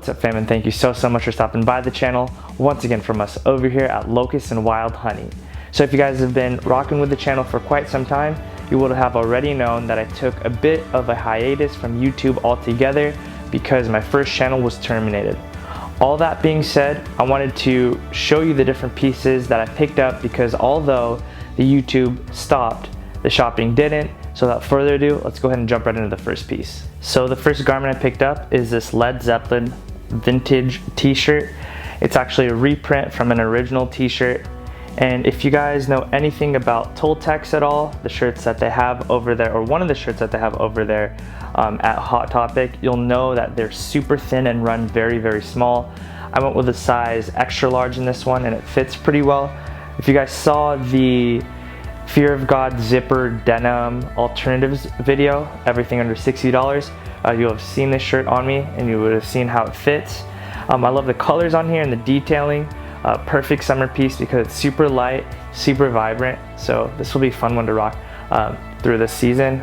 What's up, fam, and thank you so much for stopping by the channel once again from us over here at Locust&WildHoney. So if you guys have been rocking with the channel for quite some time, you will have already known that I took a bit of a hiatus from YouTube altogether because my first channel was terminated. All that being said, I wanted to show you the different pieces that I picked up because although the YouTube stopped, the shopping didn't. So without further ado, let's go ahead and jump right into the first piece. So the first garment I picked up is this Led Zeppelin vintage t-shirt. It's actually a reprint from an original t-shirt. And if you guys know anything about Toltecs at all, the shirts that they have over there, or one of the shirts that they have over there at Hot Topic, you'll know that they're super thin and run very small. I went with a size extra large in this one and it fits pretty well. If you guys saw the Fear of God zipper denim alternatives video, everything under $60, you'll have seen this shirt on me and you would have seen how it fits. I love the colors on here and the detailing. Perfect summer piece because it's super light, super vibrant, so this will be a fun one to rock through this season.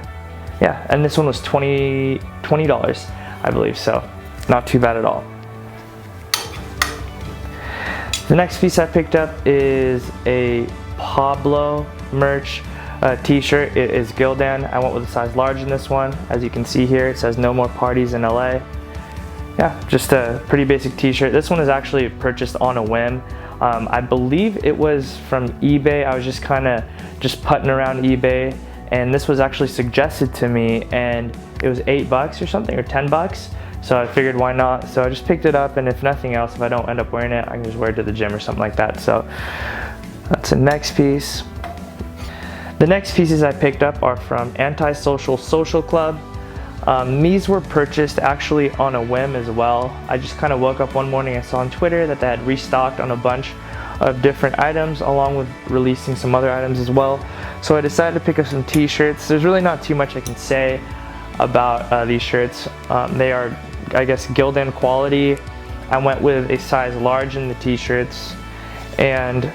Yeah, and this one was $20, I believe, so not too bad at all. The next piece I picked up is a Pablo merch t-shirt. It is Gildan. I went with a size large in this one. As you can see here, it says no more parties in LA. Yeah, just a pretty basic t-shirt. This one is actually purchased on a whim. I believe it was from eBay. I was just putting around eBay and this was actually suggested to me and it was $8 or something, or $10. So I figured why not? So I just picked it up, and if nothing else, if I don't end up wearing it, I can just wear it to the gym or something like that. So that's the next piece. The next pieces I picked up are from Antisocial Social Club. These were purchased actually on a whim as well. I just kind of woke up one morning and saw on Twitter that they had restocked on a bunch of different items along with releasing some other items as well. So I decided to pick up some t-shirts. There's really not too much I can say about these shirts. They are, I guess, Gildan quality. I went with a size large in the t-shirts, and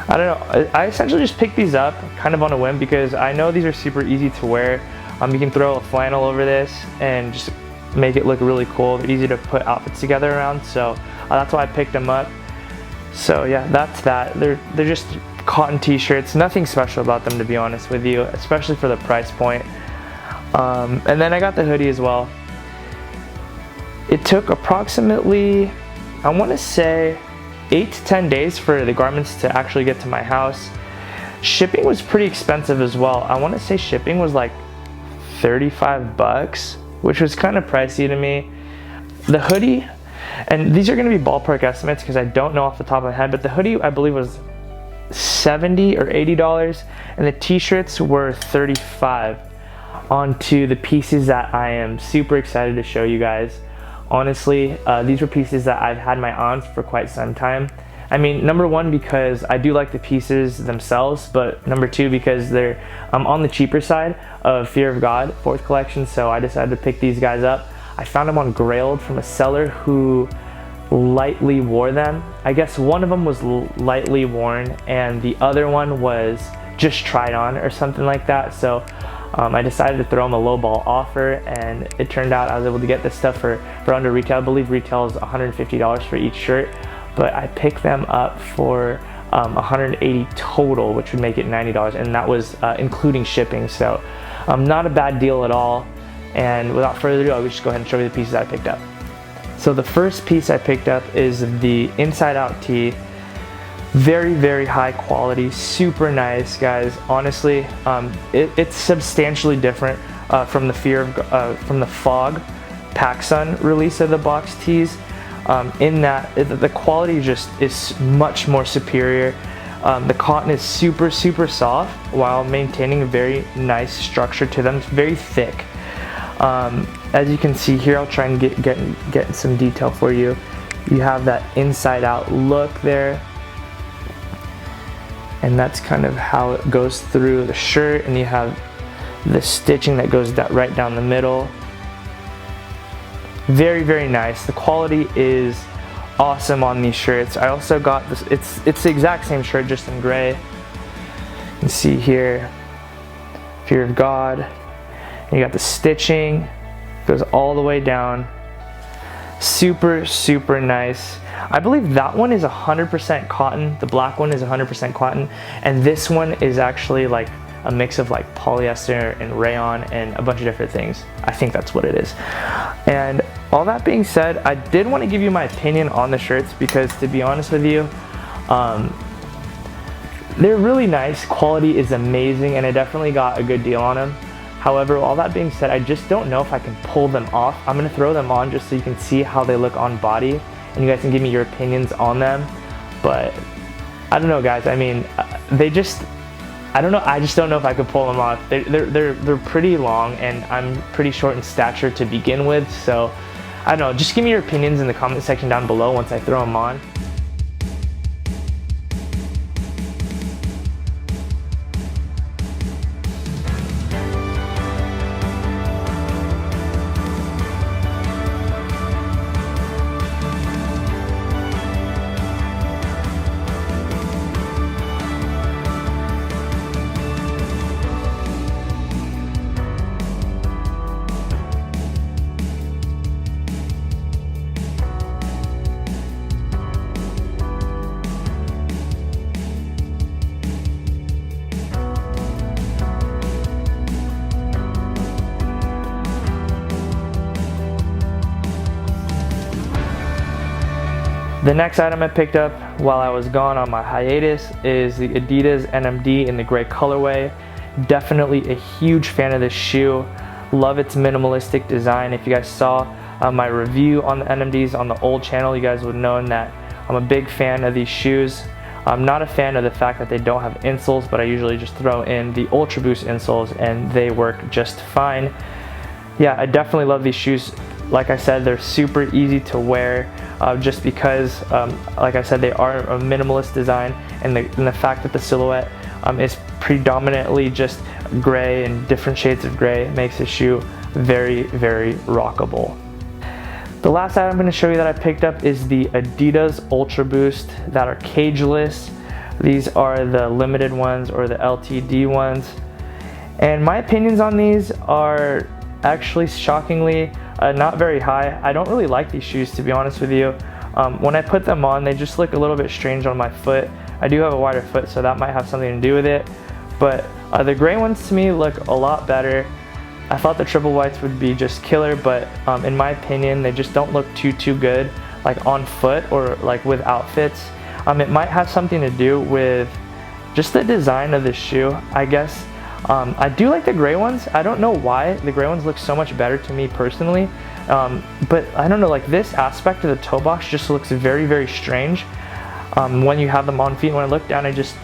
I don't know, I essentially just picked these up kind of on a whim because I know these are super easy to wear. You can throw a flannel over this and just make it look really cool. They're easy to put outfits together around, so that's why I picked them up. So yeah, that's that. They're just cotton t-shirts, nothing special about them, to be honest with you, especially for the price point. And then I got the hoodie as well. It took approximately, I want to say, 8 to 10 days for the garments to actually get to my house. Shipping was pretty expensive as well. I want to say shipping was like $35, which was kind of pricey to me. The hoodie, and these are going to be ballpark estimates because I don't know off the top of my head, but the hoodie I believe was $70 or $80, and the t-shirts were $35. Onto the pieces that I am super excited to show you guys. Honestly, these were pieces that I've had my eye on for quite some time. I mean, number one, because I do like the pieces themselves, but number two, because they're on the cheaper side of Fear of God 4th collection, so I decided to pick these guys up. I found them on Grailed from a seller who lightly wore them. I guess one of them was lightly worn and the other one was just tried on or something like that. So I decided to throw them a lowball offer, and it turned out I was able to get this stuff for under retail. I believe retail is $150 for each shirt, but I picked them up for $180 total, which would make it $90, and that was including shipping. So not a bad deal at all. And without further ado, I'll just go ahead and show you the pieces I picked up. So the first piece I picked up is the Inside Out tee. Very high quality, super nice, guys. Honestly, it's substantially different from the Fog PacSun release of the box tees, in that the quality just is much more superior. The cotton is super soft while maintaining a very nice structure to them. It's very thick. As you can see here, I'll try and get some detail for you. You have that inside out look there. And that's kind of how it goes through the shirt, and you have the stitching that goes right down the middle. Very nice. The quality is awesome on these shirts. I also got this, it's the exact same shirt, just in gray. You can see here, Fear of God. And you got the stitching, goes all the way down. Super, super nice. I believe that one is 100% cotton. The black one is 100% cotton. And this one is actually like a mix of like polyester and rayon and a bunch of different things. I think that's what it is. And all that being said, I did want to give you my opinion on the shirts because, to be honest with you, they're really nice. Quality is amazing, and I definitely got a good deal on them. However, all that being said, I just don't know if I can pull them off. I'm gonna throw them on just so you can see how they look on body, and you guys can give me your opinions on them. But I don't know, guys. I mean, I don't know. I just don't know if I could pull them off. They're pretty long, and I'm pretty short in stature to begin with. So I don't know. Just give me your opinions in the comment section down below once I throw them on. The next item I picked up while I was gone on my hiatus is the Adidas NMD in the gray colorway. Definitely a huge fan of this shoe. Love its minimalistic design. If you guys saw my review on the NMDs on the old channel, you guys would know that I'm a big fan of these shoes. I'm not a fan of the fact that they don't have insoles, but I usually just throw in the Ultra Boost insoles and they work just fine. Yeah, I definitely love these shoes. Like I said, they're super easy to wear just because, like I said, they are a minimalist design, and the fact that the silhouette is predominantly just gray and different shades of gray makes the shoe very, very rockable. The last item I'm going to show you that I picked up is the Adidas Ultra Boost that are cageless. These are the limited ones or the LTD ones. And my opinions on these are actually shockingly not very high. I don't really like these shoes, to be honest with you. When I put them on, they just look a little bit strange on my foot. I do have a wider foot, so that might have something to do with it. But the gray ones to me look a lot better. I thought the triple whites would be just killer, but in my opinion, they just don't look too good, like on foot or like with outfits. It might have something to do with just the design of the shoe, I guess. I do like the gray ones. I don't know why the gray ones look so much better to me personally, but I don't know, like this aspect of the toe box just looks very, very strange when you have them on feet. When I look down, they just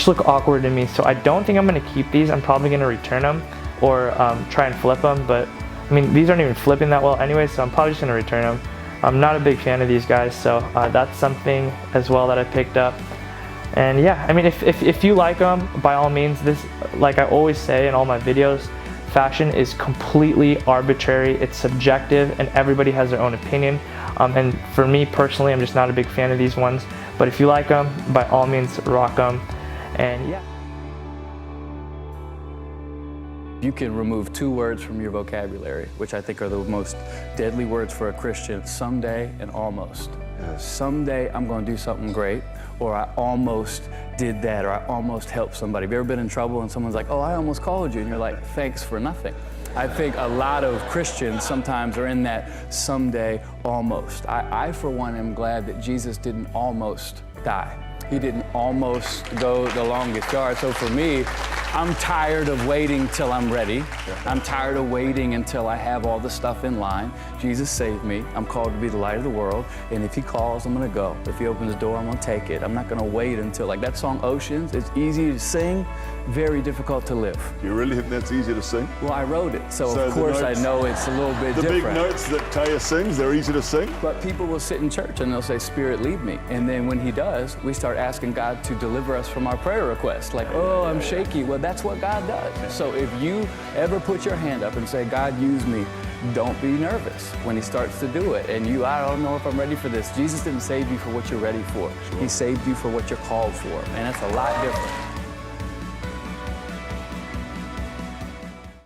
look awkward to me. So I don't think I'm going to keep these. I'm probably going to return them or try and flip them, but I mean, these aren't even flipping that well anyway, so I'm probably just going to return them. I'm not a big fan of these guys, so that's something as well that I picked up. And yeah, I mean, if you like them, by all means, this, like I always say in all my videos, fashion is completely arbitrary, it's subjective, and everybody has their own opinion. And for me personally, I'm just not a big fan of these ones. But if you like them, by all means, rock them. And yeah. You can remove 2 words from your vocabulary, which I think are the most deadly words for a Christian: someday and almost. Someday I'm going to do something great, or I almost did that, or I almost helped somebody. Have you ever been in trouble and someone's like, oh, I almost called you, and you're like, thanks for nothing? I think a lot of Christians sometimes are in that someday almost. I for one, am glad that Jesus didn't almost die. He didn't almost go the longest yard. So for me, I'm tired of waiting till I'm ready. I'm tired of waiting until I have all the stuff in line. Jesus saved me. I'm called to be the light of the world. And if he calls, I'm gonna go. If he opens the door, I'm gonna take it. I'm not gonna wait until, like that song, Oceans, it's easy to sing, very difficult to live. You really think that's easy to sing? Well, I wrote it, so of course I know it's a little bit different. The big notes that Taya sings, they're easy to sing? But people will sit in church and they'll say, Spirit, lead me. And then when he does, we start asking God to deliver us from our prayer requests. Like, oh, I'm shaky. Well, that's what God does. So if you ever put your hand up and say, God, use me, don't be nervous when he starts to do it. And I don't know if I'm ready for this. Jesus didn't save you for what you're ready for. He saved you for what you're called for. And that's a lot different.